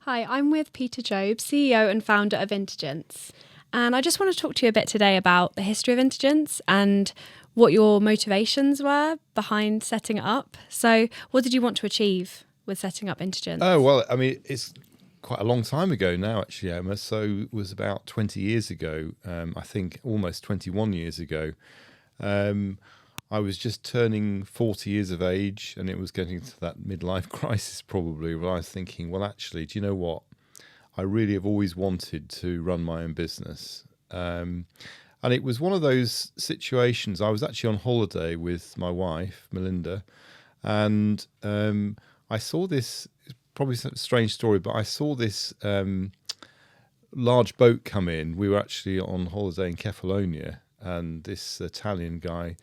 Hi, I'm with Peter Job, CEO and founder of Intergence. And I just want to talk to you a bit today about the history of Intergence and what your motivations were behind setting it up. So what did you want to achieve with setting up Intergence? Oh, well, I mean, it's quite a long time ago now, actually, Emma. So it was about 20 years ago, I think almost 21 years ago. I was just turning 40 years of age, and it was getting to that midlife crisis probably, where I was thinking, well, actually, do you know what? I really have always wanted to run my own business. And it was one of those situations. I was actually on holiday with my wife, Melinda, and I saw this, it's probably a strange story, but I saw this large boat come in. We were actually on holiday in Kefalonia, and this Italian guy,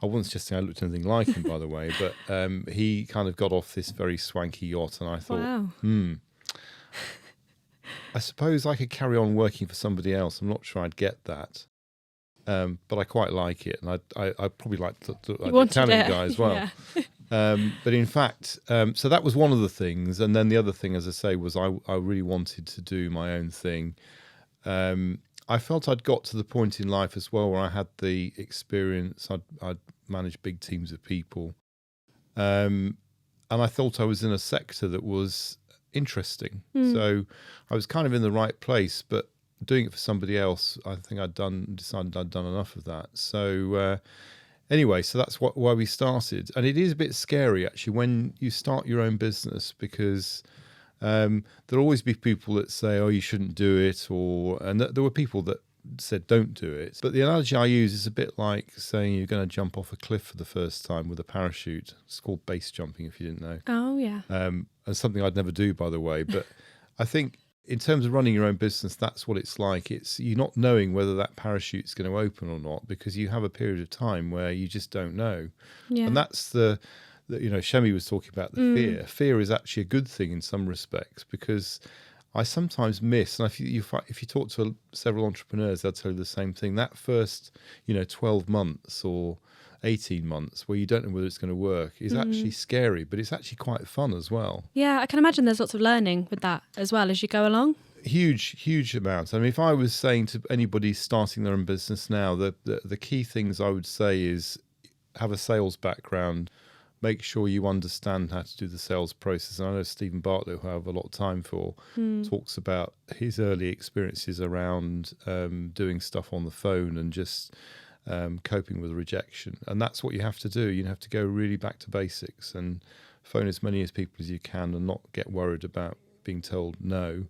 I wasn't suggesting I looked anything like him, by the way, but he kind of got off this very swanky yacht, and I thought, Wow. I suppose I could carry on working for somebody else. I'm not sure I'd get that. But I quite like it, and I probably like the Italian guy as well. Yeah. But in fact, so that was one of the things. And then the other thing, as I say, was I really wanted to do my own thing. I felt I'd got to the point in life as well where I had the experience. I'd managed big teams of people. And I thought I was in a sector that was interesting. So I was kind of in the right place, but doing it for somebody else, I think decided I'd done enough of that. So anyway, so that's why we started. And it is a bit scary, actually, when you start your own business, because there'll always be people that say, oh, you shouldn't do it, and there were people that said don't do it. But the analogy I use is a bit like saying you're going to jump off a cliff for the first time with a parachute. It's called base jumping, if you didn't know. Oh, yeah. And something I'd never do, by the way. But I think in terms of running your own business, that's what it's like. It's you're not knowing whether that parachute's going to open or not, because you have a period of time where you just don't know. Yeah. And that's Shemi was talking about the fear. Fear is actually a good thing in some respects, because I sometimes miss, and if you talk to several entrepreneurs, they'll tell you the same thing. That first, 12 months or 18 months where you don't know whether it's going to work is actually scary, but it's actually quite fun as well. Yeah, I can imagine there's lots of learning with that as well as you go along. Huge amounts. I mean, if I was saying to anybody starting their own business now, the key things I would say is have a sales background. Make sure you understand how to do the sales process. And I know Stephen Bartlett, who I have a lot of time for, talks about his early experiences around doing stuff on the phone and just coping with rejection. And that's what you have to do. You have to go really back to basics and phone as many people as you can and not get worried about being told no.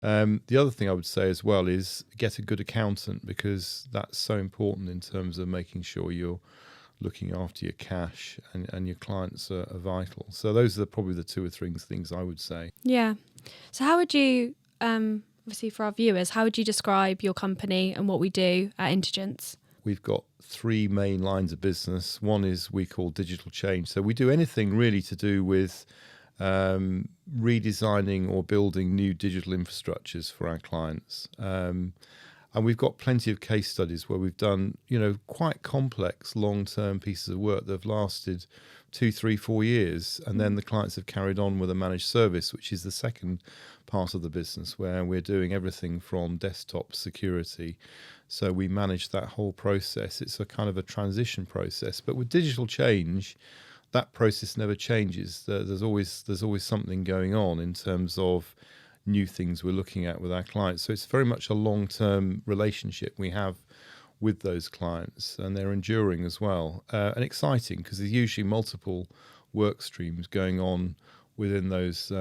The other thing I would say as well is get a good accountant, because that's so important in terms of making sure you're looking after your cash and your clients are vital. So those are probably the two or three things I would say. Yeah. So how would you, obviously for our viewers, how would you describe your company and what we do at Intergence? We've got three main lines of business. One is we call digital change. So we do anything really to do with redesigning or building new digital infrastructures for our clients. And we've got plenty of case studies where we've done, quite complex long-term pieces of work that have lasted 2, 3, 4 years. And then the clients have carried on with a managed service, which is the second part of the business, where we're doing everything from desktop security. So we manage that whole process. It's a kind of a transition process. But with digital change, that process never changes. There's always something going on in terms of new things we're looking at with our clients. So it's very much a long-term relationship we have with those clients, and they're enduring as well, and exciting, because there's usually multiple work streams going on within those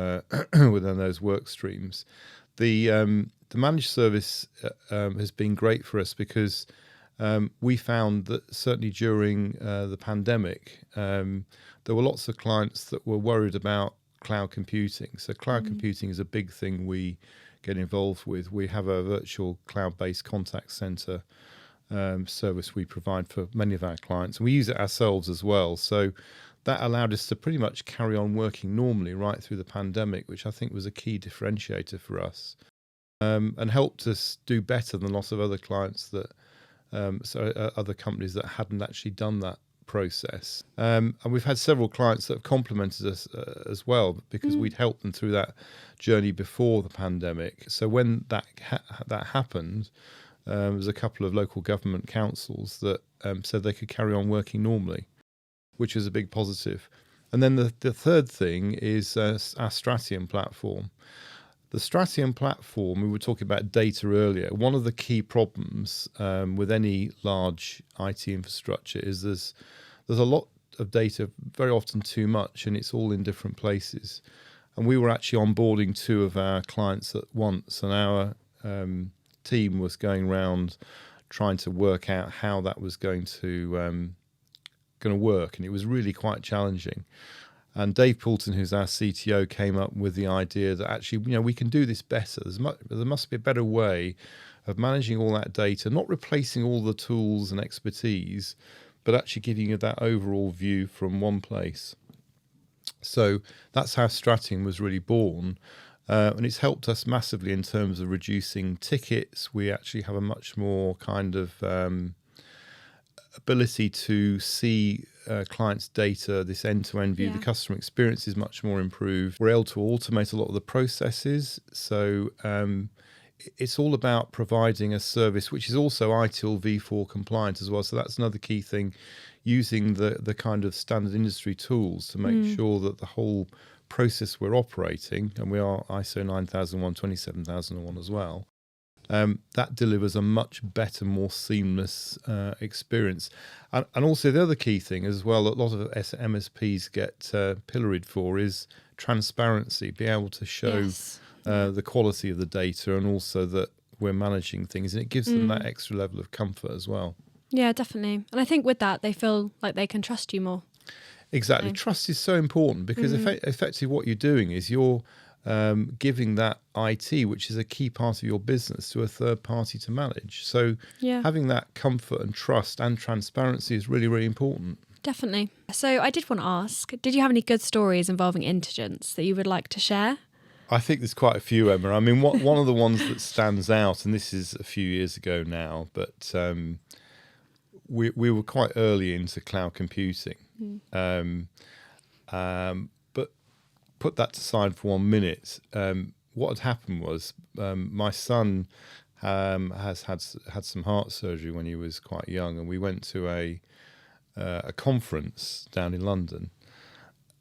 work streams. The managed service has been great for us, because we found that certainly during the pandemic, there were lots of clients that were worried about cloud computing. So cloud computing is a big thing we get involved with. We have a virtual cloud-based contact center service we provide for many of our clients, and we use it ourselves as well. So that allowed us to pretty much carry on working normally right through the pandemic, which I think was a key differentiator for us, and helped us do better than lots of other clients that other companies that hadn't actually done that process. And we've had several clients that have complimented us as well, because we'd helped them through that journey before the pandemic. So when that happened, there was a couple of local government councils that said they could carry on working normally, which is a big positive. And then the third thing is our Stratium platform. The Stratium platform, we were talking about data earlier. One of the key problems with any large IT infrastructure is there's a lot of data, very often too much, and it's all in different places. And we were actually onboarding 2 of our clients at once, and our team was going around trying to work out how that was going to work, and it was really quite challenging. And Dave Poulton, who's our CTO, came up with the idea that actually, we can do this better. There must be a better way of managing all that data, not replacing all the tools and expertise, but actually giving you that overall view from one place. So that's how Stratium was really born. And it's helped us massively in terms of reducing tickets. We actually have a much more kind of ability to see clients' data, this end-to-end view. The customer experience is much more improved. We're able to automate a lot of the processes. So it's all about providing a service which is also ITIL v4 compliant as well. So that's another key thing, using the kind of standard industry tools to make sure that the whole process we're operating, and we are ISO 9001, 27001 as well, that delivers a much better, more seamless experience. And also the other key thing as well, that a lot of MSPs get pilloried for, is transparency, be able to show the quality of the data, and also that we're managing things, and it gives them that extra level of comfort as well. Yeah, definitely. And I think with that, they feel like they can trust you more. Exactly. Trust is so important, because effectively what you're doing is you're giving that IT, which is a key part of your business, to a third party to manage. So having that comfort and trust and transparency is really, really important. Definitely. So I did want to ask, did you have any good stories involving Intergence that you would like to share? I think there's quite a few, Emma. I mean, one of the ones that stands out, and this is a few years ago now, but we were quite early into cloud computing. But put that aside for 1 minute. What had happened was my son has had some heart surgery when he was quite young, and we went to a conference down in London.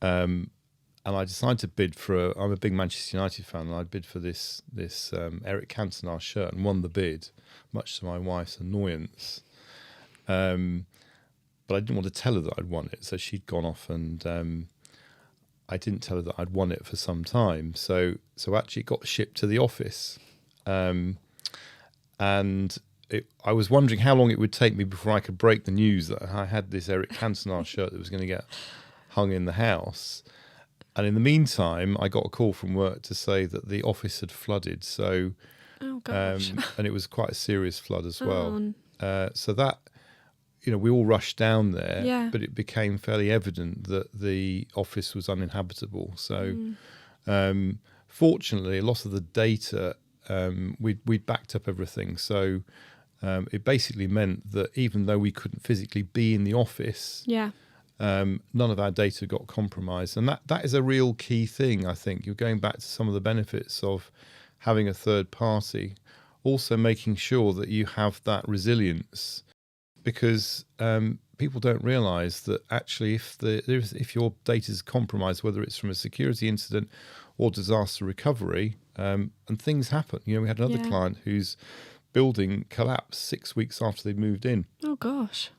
And I decided to bid for I'm a big Manchester United fan, and I bid for this Eric Cantona shirt and won the bid, much to my wife's annoyance. But I didn't want to tell her that I'd won it, so she'd gone off, and I didn't tell her that I'd won it for some time. So actually it got shipped to the office, and I was wondering how long it would take me before I could break the news that I had this Eric Cantona shirt that was going to get hung in the house. And in the meantime, I got a call from work to say that the office had flooded. So, oh gosh, and it was quite a serious flood as well. So that, we all rushed down there, but it became fairly evident that the office was uninhabitable. So, fortunately, a lot of the data, we'd backed up everything. So, it basically meant that even though we couldn't physically be in the office, none of our data got compromised. And that is a real key thing, I think. You're going back to some of the benefits of having a third party, also making sure that you have that resilience, because people don't realise that actually if your data is compromised, whether it's from a security incident or disaster recovery, and things happen. We had another client whose building collapsed 6 weeks after they moved in. Oh gosh.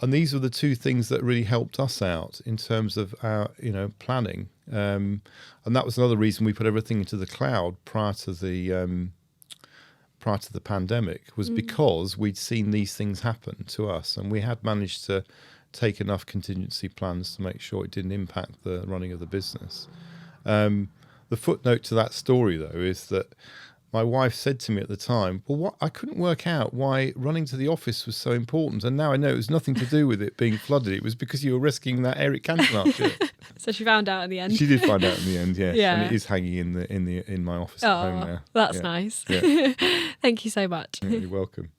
And these were the two things that really helped us out in terms of our, planning. And that was another reason we put everything into the cloud prior to the pandemic, was because we'd seen these things happen to us, and we had managed to take enough contingency plans to make sure it didn't impact the running of the business. The footnote to that story, though, is that my wife said to me at the time, well, I couldn't work out why running to the office was so important. And now I know it was nothing to do with it being flooded. It was because you were rescuing that Eric Cantona shirt. So she found out in the end. She did find out in the end, yes. And it is hanging in my office at home now. That's nice. Yeah. Thank you so much. Yeah, you're welcome.